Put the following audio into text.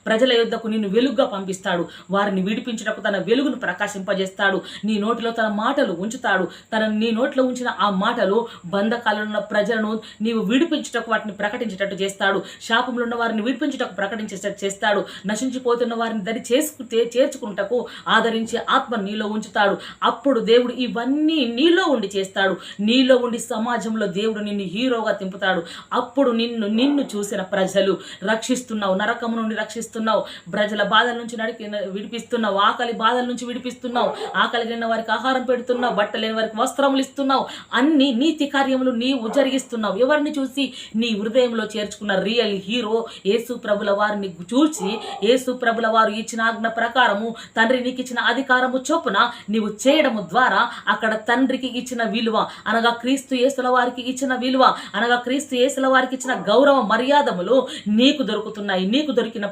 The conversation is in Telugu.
ప్రజల యొద్దకు నిన్ను వెలుగుగా పంపిస్తాడు. వారిని విడిపించుటకు తన వెలుగును ప్రకాశింపజేస్తాడు. నీ నోటిలో తన మాటలు ఉంచుతాడు. నీ నోట్లో ఉంచిన ఆ మాటలు బంధకాలలో ఉన్న ప్రజలను నీవు విడిపించుటకు వాటిని ప్రకటించేటట్టు చేస్తాడు. శాపంలో ఉన్న వారిని విడిపించుటకు ప్రకటించేటట్టు చేస్తాడు. నశించిపోతున్న వారిని దరి చేర్చుకుంటకు ఆదరించే ఆత్మ నీలో ఉంచుతాడు. అప్పుడు దేవుడు ఇవన్నీ నీలో ఉండి చేస్తాడు. నీలో ఉండి సమాజంలో దేవుడు నిన్ను హీరోగా తింపుతాడు. అప్పుడు నిన్ను చూసిన ప్రజలు రక్షిస్తున్నావు, నరకము నుండి రక్షిస్తున్నావు, ప్రజల బాధల నుంచి విడిపిస్తున్నావు, ఆకలి బాధల నుంచి విడిపిస్తున్నావు, ఆకలి లేని వారికి ఆహారం పెడుతున్నావు, బట్ట లేని వారికి వస్త్రములు ఇస్తున్నావు, అన్ని నీతి కార్యములు నీవు జరిగిస్తున్నావు. ఎవరిని చూసి? నీ హృదయంలో చేర్చుకున్న రియల్ హీరో యేసు ప్రభుల వారిని చూసి, యేసు ప్రభుల వారు ఇచ్చిన ఆజ్ఞ ప్రకారము, తండ్రి నీకు ఇచ్చిన అధికారము చొప్పున నీవు చేయడము ద్వారా అక్కడ తండ్రికి ఇచ్చిన విలువ అనగా క్రీస్తు యేసుల వారికి ఇచ్చిన విలువ అనగా క్రీస్తు యేసుల వారికి ఇచ్చిన గౌరవ మర్యాదములు నీకు దొరుకుతున్నాయి. నీకు దొరికిన